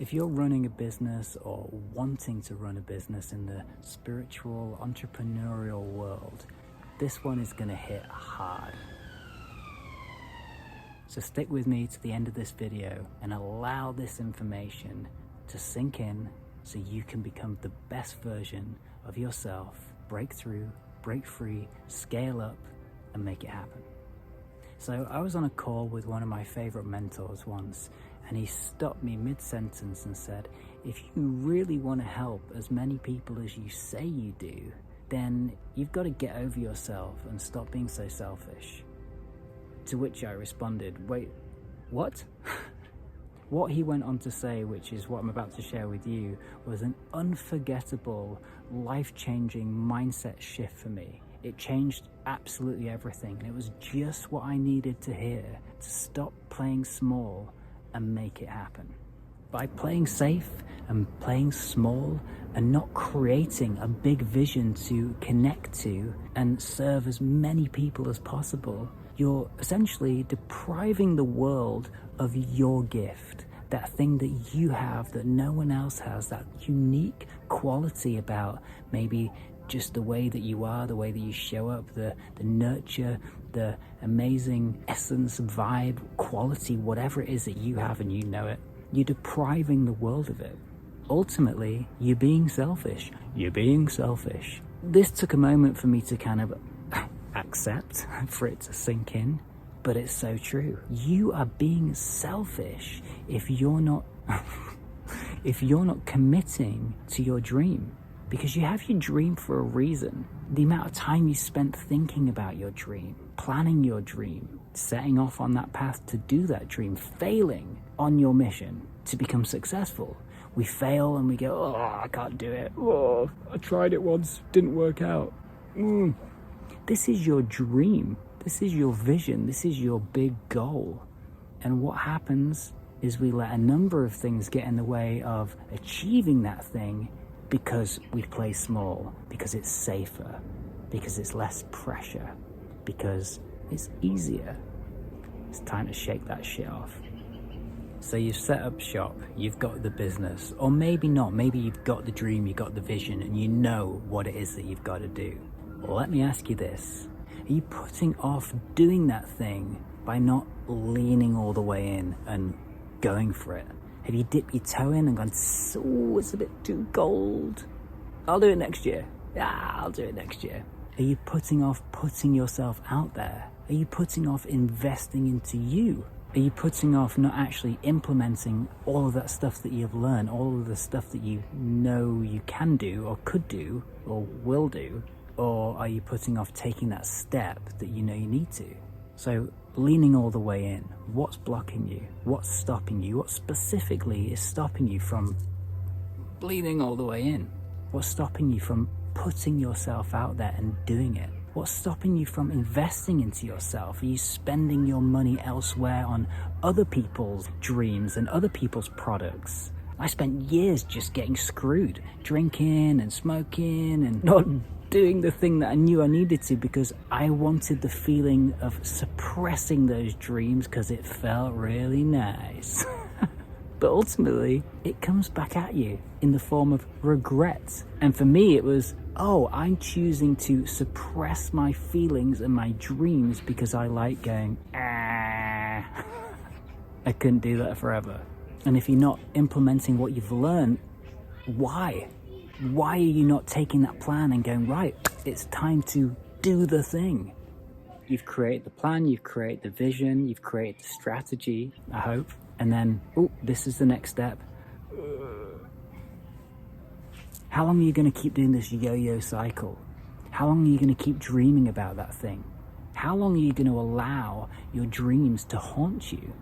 If you're running a business or wanting to run a business in the spiritual, entrepreneurial world, this one is going to hit hard. So stick with me to the end of this video and allow this information to sink in so you can become the best version of yourself, break through, break free, scale up, and make it happen. So I was on a call with one of my favorite mentors once, and he stopped me mid-sentence and said, if you really want to help as many people as you say you do, then you've got to get over yourself and stop being so selfish. To which I responded, wait, what? What he went on to say, which is what I'm about to share with you, was an unforgettable, life-changing mindset shift for me. It changed absolutely everything, and it was just what I needed to hear to stop playing small and make it happen. By playing safe and playing small and not creating a big vision to connect to and serve as many people as possible, you're essentially depriving the world of your gift, that thing that you have that no one else has, that unique quality about maybe just the way that you are, the way that you show up, the nurture, the amazing essence, vibe, quality, whatever it is that you have and you know it. You're depriving the world of it. Ultimately, you're being selfish. You're being selfish. This took a moment for me to kind of accept, for it to sink in, but it's so true. You are being selfish if you're not committing to your dream. Because you have your dream for a reason. The amount of time you spent thinking about your dream, planning your dream, setting off on that path to do that dream, failing on your mission to become successful. We fail and we go, oh, I can't do it. Oh, I tried it once, didn't work out. This is your dream. This is your vision. This is your big goal. And what happens is we let a number of things get in the way of achieving that thing because we play small, because it's safer, because it's less pressure, because it's easier. It's time to shake that shit off. So you've set up shop, you've got the business, or maybe not, maybe you've got the dream, you've got the vision, and you know what it is that you've got to do. Well, let me ask you this. Are you putting off doing that thing by not leaning all the way in and going for it? Have you dipped your toe in and gone, oh, it's a bit too cold. I'll do it next year. I'll do it next year. Are you putting off putting yourself out there? Are you putting off investing into you? Are you putting off not actually implementing all of that stuff that you've learned, all of the stuff that you know you can do or could do or will do? Or are you putting off taking that step that you know you need to? So leaning all the way in, what's blocking you? What's stopping you? What specifically is stopping you from leaning all the way in? What's stopping you from putting yourself out there and doing it? What's stopping you from investing into yourself? Are you spending your money elsewhere on other people's dreams and other people's products? I spent years just getting screwed, drinking and smoking and not doing the thing that I knew I needed to because I wanted the feeling of suppressing those dreams because it felt really nice. But ultimately, it comes back at you in the form of regret. And for me, it was, I'm choosing to suppress my feelings and my dreams because I like going, I couldn't do that forever. And if you're not implementing what you've learned, why? Why are you not taking that plan and going, right, it's time to do the thing? You've created the plan, you've created the vision, you've created the strategy, I hope. And then, this is the next step. How long are you going to keep doing this yo-yo cycle? How long are you going to keep dreaming about that thing? How long are you going to allow your dreams to haunt you?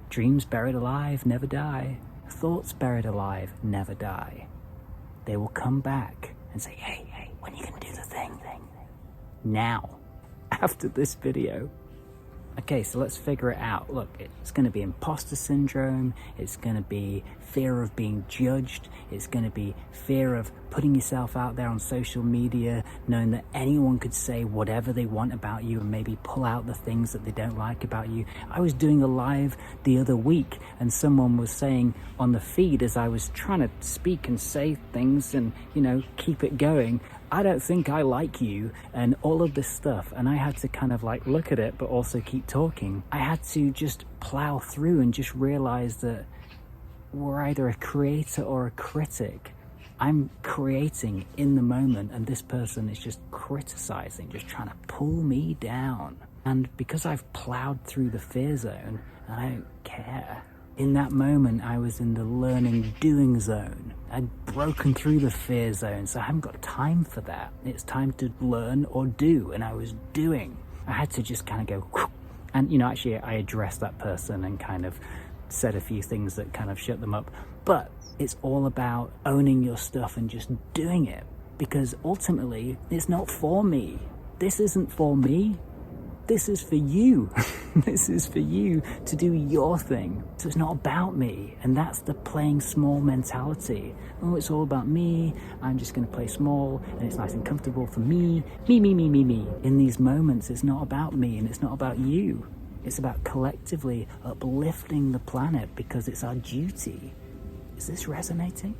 Dreams buried alive never die. Thoughts buried alive never die. They will come back and say, hey, when are you going to do the thing? Now, after this video. Okay, so let's figure it out. Look, it's going to be imposter syndrome. It's going to be fear of being judged. It's going to be fear of putting yourself out there on social media, knowing that anyone could say whatever they want about you and maybe pull out the things that they don't like about you. I was doing a live the other week and someone was saying on the feed as I was trying to speak and say things and, keep it going, I don't think I like you, and all of this stuff. And I had to kind of like look at it, but also keep talking. I had to just plow through and just realize that we're either a creator or a critic. I'm creating in the moment, and this person is just criticizing, just trying to pull me down. And because I've plowed through the fear zone, I don't care. In that moment, I was in the learning doing zone. I'd broken through the fear zone, so I haven't got time for that. It's time to learn or do, and I was doing. I had to just kind of go, whoosh. And actually I addressed that person and kind of said a few things that kind of shut them up. But it's all about owning your stuff and just doing it, because ultimately it's not for me. This isn't for me. This is for you. This is for you to do your thing. So it's not about me. And that's the playing small mentality. Oh, it's all about me. I'm just going to play small and it's nice and comfortable for me. Me, me, me, me, me. In these moments, it's not about me and it's not about you. It's about collectively uplifting the planet because it's our duty. Is this resonating?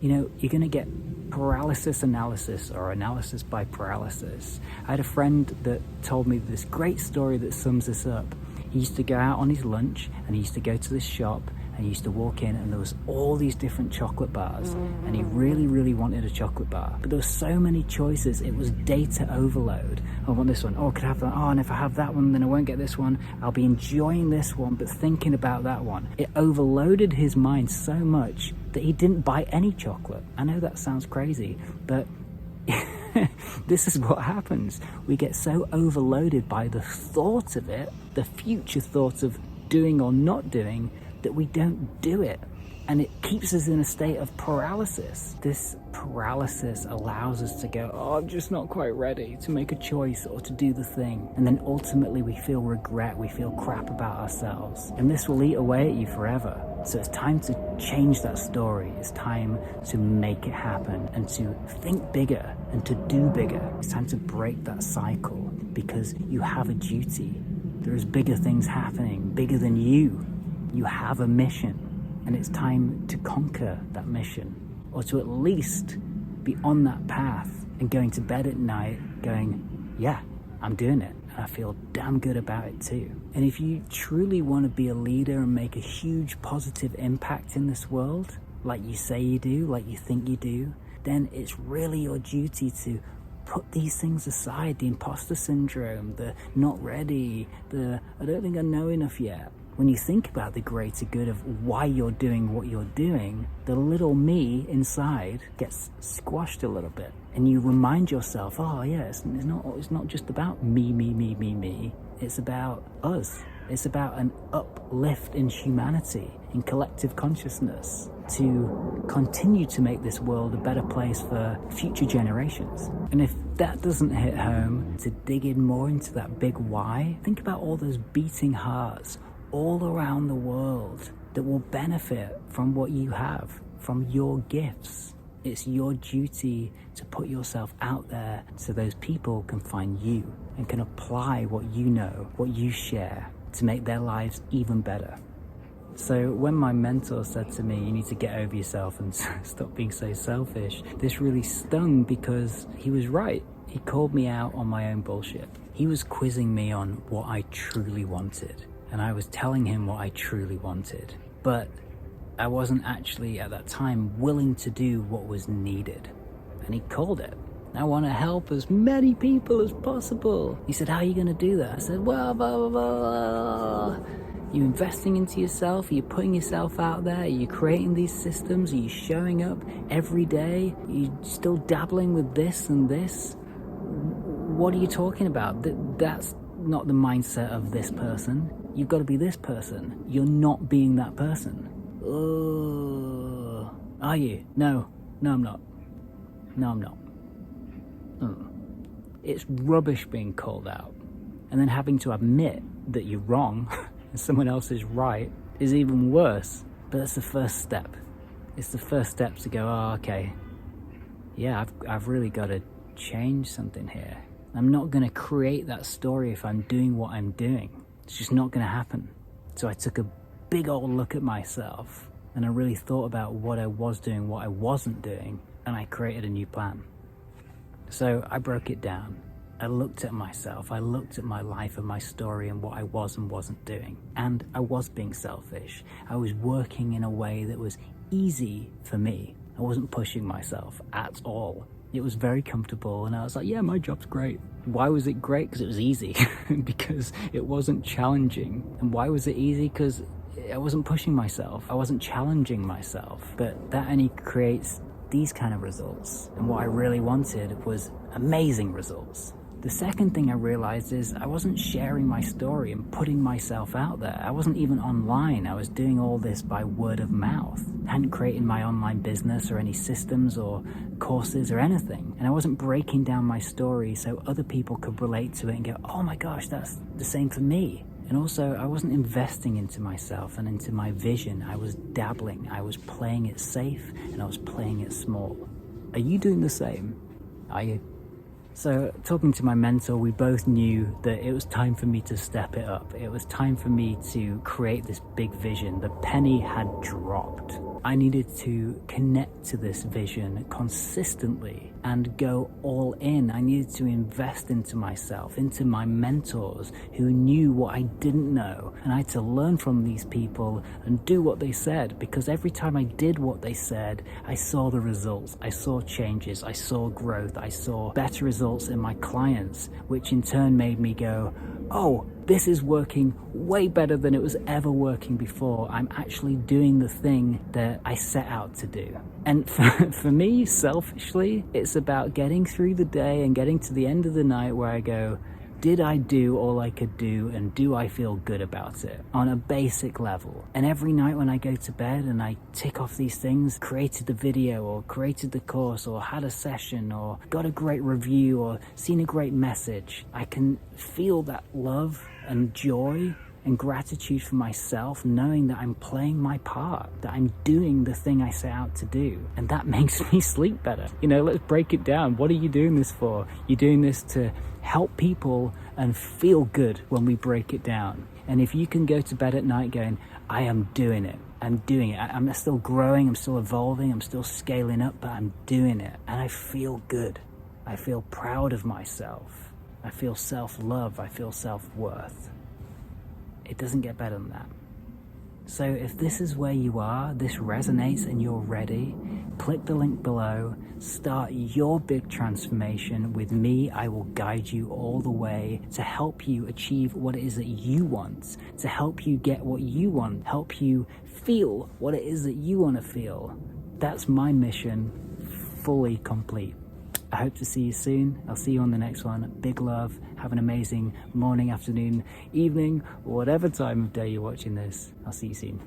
You're going to get paralysis analysis or analysis by paralysis. I had a friend that told me this great story that sums this up. He used to go out on his lunch and he used to go to this shop and he used to walk in and there was all these different chocolate bars and he really, really wanted a chocolate bar. But there were so many choices, it was data overload. I want this one, oh, I could have that, oh, and if I have that one, then I won't get this one. I'll be enjoying this one, but thinking about that one. It overloaded his mind so much that he didn't buy any chocolate. I know that sounds crazy, but this is what happens. We get so overloaded by the thought of it, the future thought of doing or not doing, that we don't do it. And it keeps us in a state of paralysis. This paralysis allows us to go, oh, I'm just not quite ready to make a choice or to do the thing. And then ultimately we feel regret, we feel crap about ourselves. And this will eat away at you forever. So it's time to change that story. It's time to make it happen and to think bigger and to do bigger. It's time to break that cycle because you have a duty. There's bigger things happening, bigger than you. You have a mission. And it's time to conquer that mission, or to at least be on that path and going to bed at night going, yeah, I'm doing it. And I feel damn good about it too. And if you truly want to be a leader and make a huge positive impact in this world, like you say you do, like you think you do, then it's really your duty to put these things aside, the imposter syndrome, the not ready, the I don't think I know enough yet. When you think about the greater good of why you're doing what you're doing, the little me inside gets squashed a little bit. And you remind yourself, oh yeah, it's not just about me. It's about us. It's about an uplift in humanity, in collective consciousness, to continue to make this world a better place for future generations. And if that doesn't hit home, to dig in more into that big why, think about all those beating hearts all around the world that will benefit from what you have, from your gifts. It's your duty to put yourself out there so those people can find you and can apply what you know, what you share, to make their lives even better. So when my mentor said to me, you need to get over yourself and stop being so selfish, this really stung because he was right. He called me out on my own bullshit. He was quizzing me on what I truly wanted. And I was telling him what I truly wanted. But I wasn't actually at that time willing to do what was needed. And he called it. I want to help as many people as possible. He said, how are you going to do that? I said, well, blah, blah, blah. You're investing into yourself? Are you putting yourself out there? Are you creating these systems? Are you showing up every day? Are you still dabbling with this and this? What are you talking about? That's not the mindset of this person. You've got to be this person. You're not being that person. Oh, are you? No, I'm not. No, I'm not. It's rubbish being called out and then having to admit that you're wrong and someone else is right is even worse. But that's the first step. It's the first step to go, oh, okay, yeah, I've really got to change something here. I'm not going to create that story if I'm doing what I'm doing. It's just not going to happen. So I took a big old look at myself and I really thought about what I was doing, what I wasn't doing, and I created a new plan. So I broke it down. I looked at myself, I looked at my life and my story and what I was and wasn't doing. And I was being selfish. I was working in a way that was easy for me. I wasn't pushing myself at all. It was very comfortable and I was like, yeah, my job's great. Why was it great? Because it was easy. Because it wasn't challenging. And why was it easy? Because I wasn't pushing myself. I wasn't challenging myself. But that only creates these kind of results. And what I really wanted was amazing results. The second thing I realized is I wasn't sharing my story and putting myself out there. I wasn't even online. I was doing all this by word of mouth. I hadn't created my online business or any systems or courses or anything. And I wasn't breaking down my story so other people could relate to it and go, oh my gosh, that's the same for me. And also, I wasn't investing into myself and into my vision. I was dabbling. I was playing it safe and I was playing it small. Are you doing the same? Are you? So talking to my mentor, we both knew that it was time for me to step it up. It was time for me to create this big vision. The penny had dropped. I needed to connect to this vision consistently and go all in. I needed to invest into myself, into my mentors who knew what I didn't know. And I had to learn from these people and do what they said, because every time I did what they said, I saw the results. I saw changes. I saw growth. I saw better results in my clients, which in turn made me go, oh, this is working way better than it was ever working before. I'm actually doing the thing that I set out to do. And for me, selfishly, it's about getting through the day and getting to the end of the night where I go, did I do all I could do and do I feel good about it on a basic level? And every night when I go to bed and I tick off these things, created the video or created the course or had a session or got a great review or seen a great message, I can feel that love and joy and gratitude for myself, knowing that I'm playing my part, that I'm doing the thing I set out to do. And that makes me sleep better. You know, let's break it down. What are you doing this for? You're doing this to help people and feel good when we break it down. And if you can go to bed at night going, I am doing it. I'm doing it. I'm still growing. I'm still evolving. I'm still scaling up, but I'm doing it. And I feel good. I feel proud of myself. I feel self-love. I feel self-worth. It doesn't get better than that. So if this is where you are, this resonates and you're ready, click the link below, start your big transformation with me. I will guide you all the way to help you achieve what it is that you want, to help you get what you want, help you feel what it is that you want to feel. That's my mission, fully complete. I hope to see you soon. I'll see you on the next one. Big love. Have an amazing morning, afternoon, evening, whatever time of day you're watching this. I'll see you soon.